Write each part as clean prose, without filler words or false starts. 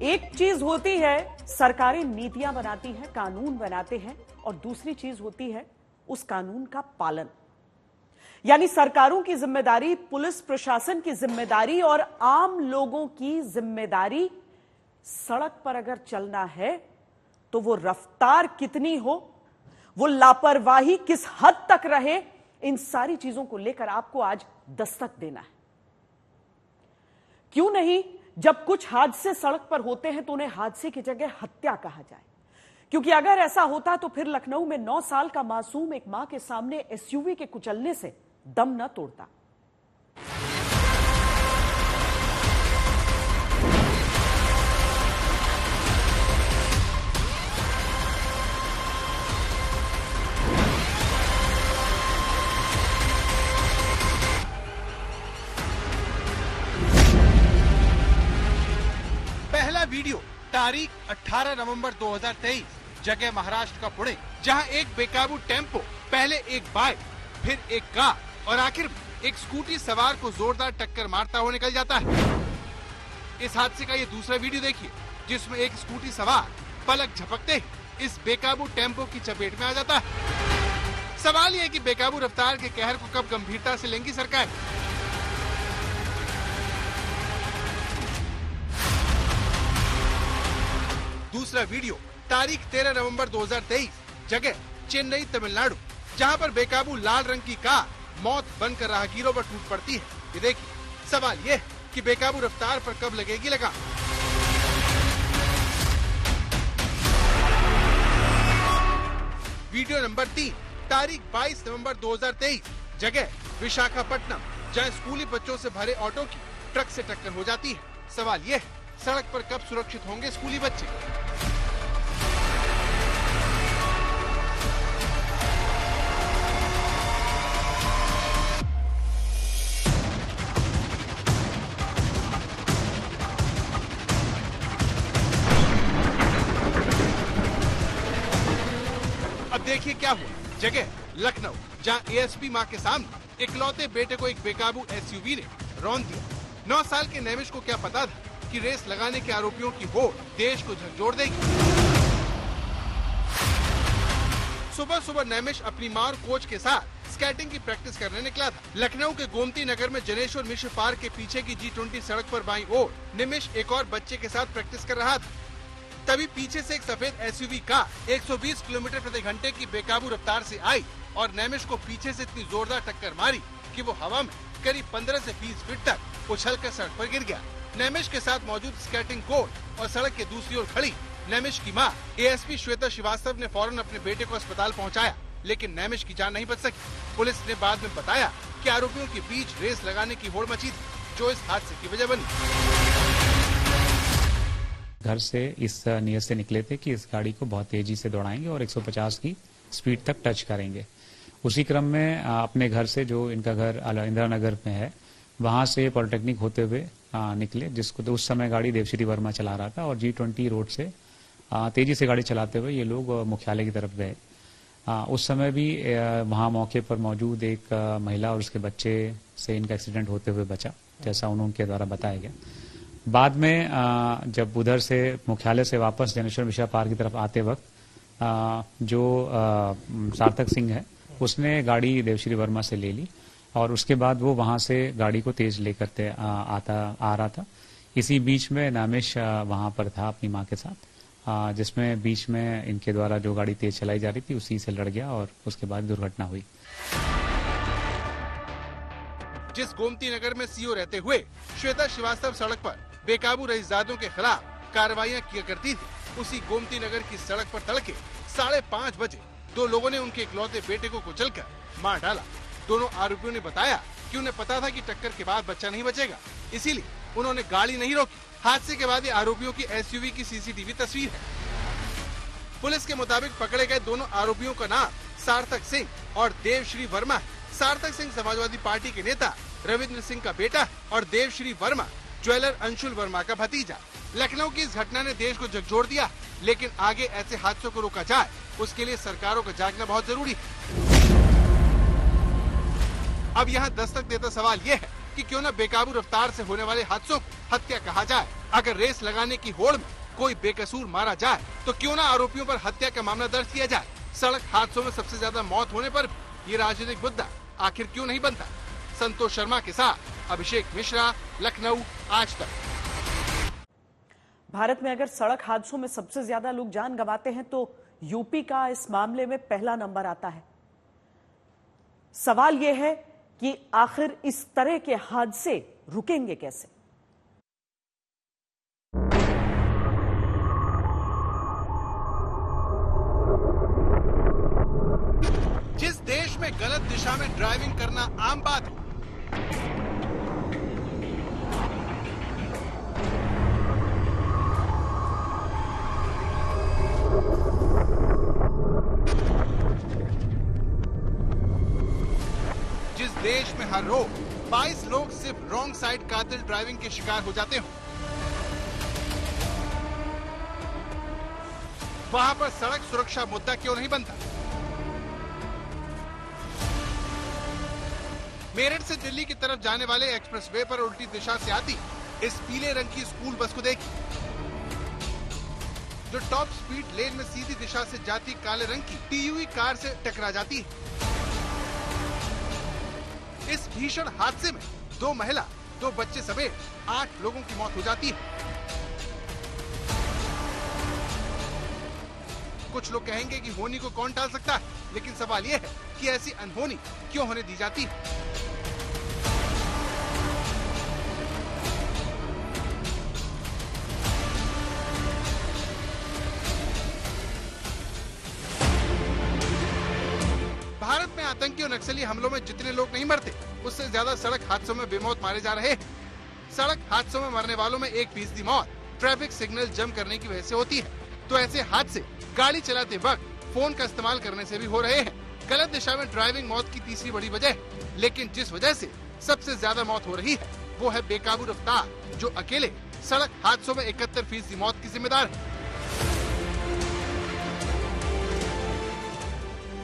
एक चीज होती है सरकारें नीतियां बनाती हैं, कानून बनाते हैं, और दूसरी चीज होती है उस कानून का पालन। यानी सरकारों की जिम्मेदारी, पुलिस प्रशासन की जिम्मेदारी और आम लोगों की जिम्मेदारी, सड़क पर अगर चलना है तो वो रफ्तार कितनी हो, वो लापरवाही किस हद तक रहे, इन सारी चीजों को लेकर आपको आज दस्तक देना है। क्यों नहीं, जब कुछ हादसे सड़क पर होते हैं तो उन्हें हादसे की जगह हत्या कहा जाए, क्योंकि अगर ऐसा होता तो फिर लखनऊ में 9 साल का मासूम एक मां के सामने एसयूवी के कुचलने से दम न तोड़ता। पहला वीडियो तारीख 18 नवंबर 2023, जगह महाराष्ट्र का पुणे, जहां एक बेकाबू टेम्पो पहले एक बाइक, फिर एक कार और आखिर एक स्कूटी सवार को जोरदार टक्कर मारता हुआ निकल जाता है। इस हादसे का ये दूसरा वीडियो देखिए, जिसमें एक स्कूटी सवार पलक झपकते ही इस बेकाबू टेम्पो की चपेट में आ जाता है। सवाल ये है कि बेकाबू रफ्तार के कहर को कब गंभीरता से लेंगी सरकार। दूसरा वीडियो तारीख 13 नवंबर 2023, जगह चेन्नई तमिलनाडु, जहां पर बेकाबू लाल रंग की कार मौत बनकर राहगीरों पर टूट पड़ती है। ये देखिए, सवाल ये है कि बेकाबू रफ्तार पर कब लगेगी लगाम। वीडियो नंबर 3 तारीख 22 नवंबर 2023, जगह विशाखापट्टनम, जहां स्कूली बच्चों से भरे ऑटो की ट्रक से टक्कर हो जाती है। सवाल ये है, सड़क पर कब सुरक्षित होंगे स्कूली बच्चे। अब देखिए क्या हुआ, जगह लखनऊ, जहां एएसपी मां के सामने इकलौते बेटे को एक बेकाबू एसयूवी ने रौंद दिया। 9 साल के नैमिष को क्या पता था कि रेस लगाने के आरोपियों की होड़ देश को झकझोर देगी। सुबह सुबह नैमिष अपनी मां और कोच के साथ स्केटिंग की प्रैक्टिस करने निकला था। लखनऊ के गोमती नगर में जनेश्वर मिश्र पार्क के पीछे की G20 सड़क पर बाईं ओर निमिष एक और बच्चे के साथ प्रैक्टिस कर रहा था। तभी पीछे से एक सफेद एसयूवी कार 120 किलोमीटर प्रति घंटे की बेकाबू रफ्तार से आई और नैमिष को पीछे से इतनी जोरदार टक्कर मारी कि वो हवा में करीब 15 से 20 फीट तक उछलकर सड़क पर गिर गया। नैमिष के साथ मौजूद स्केटिंग कोर्ट और सड़क के दूसरी ओर खड़ी नैमिष की मां एएसपी श्वेता श्रीवास्तव ने फौरन अपने बेटे को अस्पताल पहुंचाया, लेकिन नैमिष की जान नहीं बच सकी। पुलिस ने बाद में बताया कि आरोपियों के बीच रेस लगाने की होड़ मची थी, जो इस हादसे की वजह बनी। घर से इस नियत से निकले थे कि इस गाड़ी को बहुत तेजी से दौड़ाएंगे और 150 की स्पीड तक टच करेंगे। उसी क्रम में अपने घर से, जो इनका घर इंदिरा नगर में है, वहां से पॉलिटेक्निक होते हुए निकले, जिसको तो उस समय गाड़ी देवश्री वर्मा चला रहा था, और G20 रोड से तेजी से गाड़ी चलाते हुए ये लोग मुख्यालय की तरफ गए। उस समय भी वहां मौके पर मौजूद एक महिला और उसके बच्चे से इनका एक्सीडेंट होते हुए बचा, जैसा उनके द्वारा बताया गया। बाद में जब उधर से मुख्यालय से वापस जनेश्वर मिश्रा पार्क की तरफ आते वक्त जो सार्थक सिंह है, उसने गाड़ी देवश्री वर्मा से ले ली और उसके बाद वो वहां से गाड़ी को तेज लेकर आ रहा था। इसी बीच में नैमिष वहां पर था अपनी मां के साथ, जिसमें बीच में इनके द्वारा जो गाड़ी तेज चलाई जा रही थी उसी से लड़ गया और उसके बाद दुर्घटना हुई। जिस गोमती नगर में सीओ रहते हुए श्वेता श्रीवास्तव सड़क पर बेकाबू रईसजादों के खिलाफ कार्रवाइयां किया करती थी, उसी गोमती नगर की सड़क पर तड़के 5:30 बजे 2 लोगों ने उनके इकलौते बेटे को कुचलकर मार डाला। दोनों आरोपियों ने बताया कि उन्हें पता था कि टक्कर के बाद बच्चा नहीं बचेगा, इसीलिए उन्होंने गाड़ी नहीं रोकी। हादसे के बाद आरोपियों की एसयूवी की सीसीटीवी तस्वीर है। पुलिस के मुताबिक पकड़े गए दोनों आरोपियों का नाम सार्थक सिंह और देवश्री वर्मा है। सार्थक सिंह समाजवादी पार्टी के नेता रविंद्र सिंह का बेटा और देवश्री वर्मा ज्वेलर अंशुल वर्मा का भतीजा। लखनऊ की इस घटना ने देश को झकझोर दिया, लेकिन आगे ऐसे हादसों को रोका जाए उसके लिए सरकारों का जागना बहुत जरूरी है। अब यहाँ दस्तक देता सवाल ये है कि क्यों न बेकाबू रफ्तार से होने वाले हादसों को हत्या कहा जाए। अगर रेस लगाने की होड़ में कोई बेकसूर मारा जाए तो क्यों ना आरोपियों पर हत्या का मामला दर्ज किया जाए। सड़क हादसों में सबसे ज्यादा मौत होने पर ये राजनीतिक मुद्दा आखिर क्यों नहीं बनता। संतोष शर्मा के साथ अभिषेक मिश्रा, लखनऊ, आज तक। भारत में अगर सड़क हादसों में सबसे ज्यादा लोग जान गंवाते हैं तो यूपी का इस मामले में पहला नंबर आता है। सवाल यह है कि आखिर इस तरह के हादसे रुकेंगे कैसे। जिस देश में गलत दिशा में ड्राइविंग करना आम बात है, जिस देश में हर रोज 22 लोग सिर्फ रॉन्ग साइड कातिल ड्राइविंग के शिकार हो जाते हो, वहां पर सड़क सुरक्षा मुद्दा क्यों नहीं बनता। मेरठ से दिल्ली की तरफ जाने वाले एक्सप्रेसवे पर उल्टी दिशा से आती इस पीले रंग की स्कूल बस को देखिए, जो टॉप स्पीड लेन में सीधी दिशा से जाती काले रंग की टीयूवी कार से टकरा जाती है। इस भीषण हादसे में 2 महिला, 2 बच्चे समेत 8 लोगों की मौत हो जाती है। कुछ लोग कहेंगे कि होनी को कौन टाल सकता है, लेकिन सवाल यह है कि ऐसी अनहोनी क्यों होने दी जाती है। भारत में आतंकी और नक्सली हमलों में जितने लोग नहीं मरते, उससे ज्यादा सड़क हादसों में बेमौत मारे जा रहे हैं। सड़क हादसों में मरने वालों में 1% मौत ट्रैफिक सिग्नल जम करने की वजह से होती है। तो ऐसे हादसे गाड़ी चलाते वक्त फोन का इस्तेमाल करने से भी हो रहे हैं। गलत दिशा में ड्राइविंग मौत की तीसरी बड़ी वजह है, लेकिन जिस वजह से सबसे ज्यादा मौत हो रही है वो है बेकाबू रफ्तार, जो अकेले सड़क हादसों में 71% मौत की जिम्मेदार है।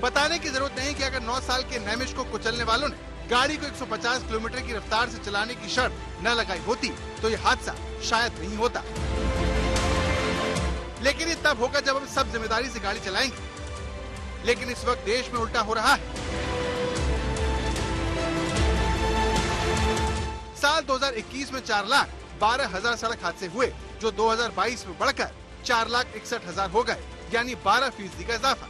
बताने की जरूरत नहीं कि अगर 9 साल के नैमिष को कुचलने वालों ने गाड़ी को 150 किलोमीटर की रफ्तार से चलाने की शर्त न लगाई होती तो ये हादसा शायद नहीं होता। लेकिन ये तब होगा जब हम सब जिम्मेदारी से गाड़ी चलाएंगे। लेकिन इस वक्त देश में उल्टा हो रहा है। साल 2021 में 4,12,000 सड़क हादसे हुए, जो 2022 में बढ़कर 4,61,000 हो गए, यानी 12% का इजाफा।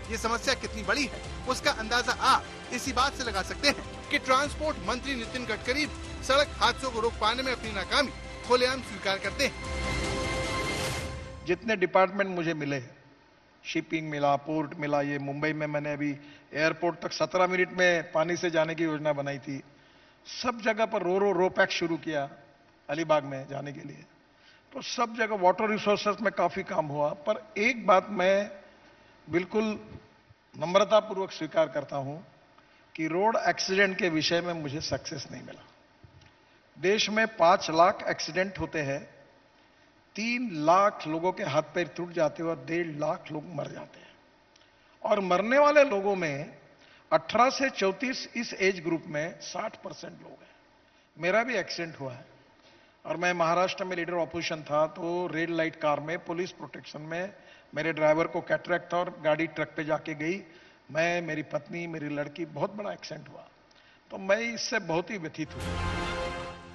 ये समस्या कितनी बड़ी है उसका अंदाजा आप इसी बात से लगा सकते हैं कि ट्रांसपोर्ट मंत्री नितिन गडकरी सड़क हादसों को रोक पाने में अपनी नाकामी खुलेआम स्वीकार करते हैं। जितने डिपार्टमेंट मुझे मिले, शिपिंग मिला, पोर्ट मिला, ये मुंबई में मैंने अभी एयरपोर्ट तक 17 मिनट में पानी से जाने की योजना बनाई थी। सब जगह पर रो पैक शुरू किया अलीबाग में जाने के लिए। तो सब जगह वाटर रिसोर्सेस में काफी काम हुआ। पर एक बात मैं बिल्कुल नम्रतापूर्वक स्वीकार करता हूं कि रोड एक्सीडेंट के विषय में मुझे सक्सेस नहीं मिला। देश में 5 लाख एक्सीडेंट होते हैं, 3 लाख लोगों के हाथ पैर टूट जाते हैं और 1.5 लाख लोग मर जाते हैं। और मरने वाले लोगों में 18 से 34 इस एज ग्रुप में 60% लोग हैं। मेरा भी एक्सीडेंट हुआ है और मैं महाराष्ट्र में लीडर ऑपोजिशन था, तो रेड लाइट कार में पुलिस प्रोटेक्शन में मेरे ड्राइवर को कैटरेक्ट था और गाड़ी ट्रक पे जाके गई। मैं, मेरी पत्नी, मेरी लड़की, बहुत बड़ा एक्सीडेंट हुआ। तो मैं इससे बहुत ही व्यथित हूं।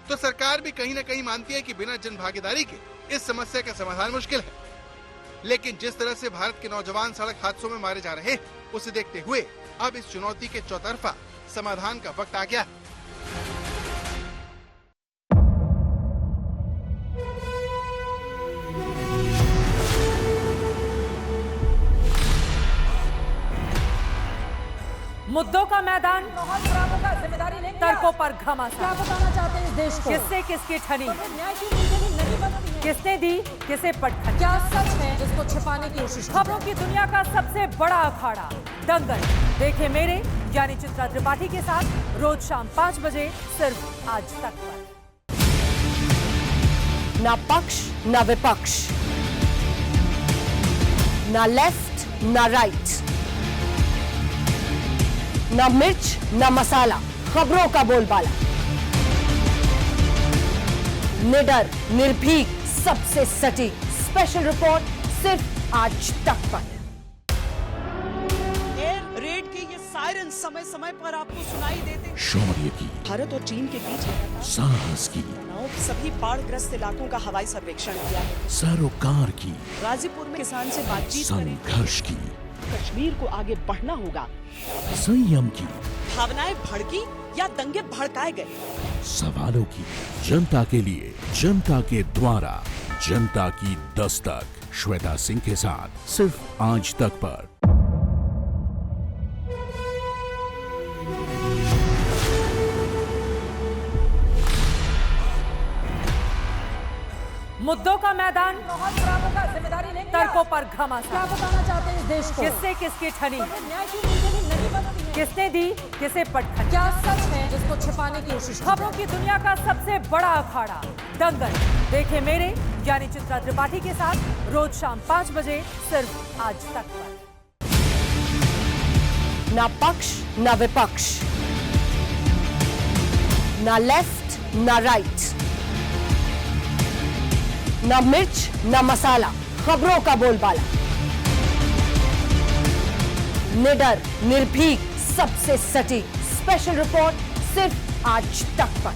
तो सरकार भी कहीं न कहीं मानती है कि बिना जन भागीदारी के इस समस्या का समाधान मुश्किल है। लेकिन जिस तरह से भारत के नौजवान सड़क हादसों में मारे जा रहे हैं, उसे देखते हुए अब इस चुनौती के चौतरफा समाधान का वक्त आ गया। मुद्दों का मैदान, जिम्मेदारी लेंगे। तर्कों पर घमासान। क्या बताना चाहते हैं इस देश को? किससे किसकी ठनी, तो न्याय की नीति नहीं बनती है। किसने दी किसे पटखनी। क्या सच है जिसको छिपाने की कोशिश की खबरों की दुनिया का सबसे बड़ा अखाड़ा दंगल देखे मेरे यानी चित्रा त्रिपाठी के साथ रोज शाम 5 बजे सिर्फ आज तक पर। ना पक्ष ना विपक्ष, ना लेफ्ट ना राइट, ना मिर्च ना मसाला, खबरों का बोलबाला। निडर, निर्भीक, सबसे सटीक स्पेशल रिपोर्ट सिर्फ आज तक पर। एयर रेड के ये सायरन समय समय पर आपको सुनाई देते। शौर्य की, भारत और चीन के बीच लगातार साहस की, सभी बाढ़ग्रस्त इलाकों का हवाई सर्वेक्षण किया है। सरोकार की, गाजीपुर में किसान से बातचीत करें। संघर्ष की, कश्मीर को आगे बढ़ना होगा। संयम की, भावनाएं भड़की या दंगे भड़काए गए। सवालों की, जनता के लिए, जनता के द्वारा, जनता की दस्तक। श्वेता सिंह के साथ सिर्फ आज तक पर। मुद्दों का मैदान, बहुत खराबों का जिम्मेदारी लेंगे। तर्कों पर क्या घमासान, बताना चाहते हैं इस देश को? किससे किसकी ठनी, न्याय की नीति नहीं बनती है। किसने दी किसे पटखनी। क्या सच है जिसको छिपाने की कोशिश की खबरों की दुनिया का सबसे बड़ा अखाड़ा दंगल देखे मेरे यानी चित्रा त्रिपाठी के साथ रोज शाम 5 बजे सिर्फ आज तक पर। ना पक्ष ना विपक्ष, ना लेफ्ट ना राइट, ना मिर्च ना मसाला, खबरों का बोलबाला। निडर, निर्भीक, सबसे सटीक स्पेशल रिपोर्ट सिर्फ आज तक पर।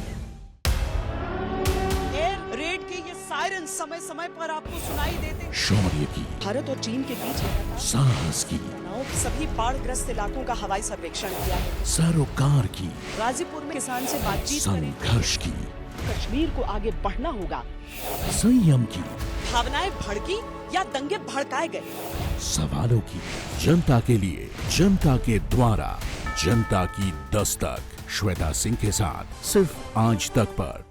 एयर रेड के ये सायरन समय समय पर आपको सुनाई देते। शौर्य की, भारत और चीन के बीच लगातार साहस की, सभी बाढ़ग्रस्त इलाकों का हवाई सर्वेक्षण किया है। सरोकार की, गाजीपुर में किसान से बातचीत करें। संघर्ष की, कश्मीर को आगे बढ़ना होगा। संयम की, भावनाएं भड़की या दंगे भड़काए गए। सवालों की, जनता के लिए, जनता के द्वारा, जनता की दस्तक। श्वेता सिंह के साथ सिर्फ आज तक पर।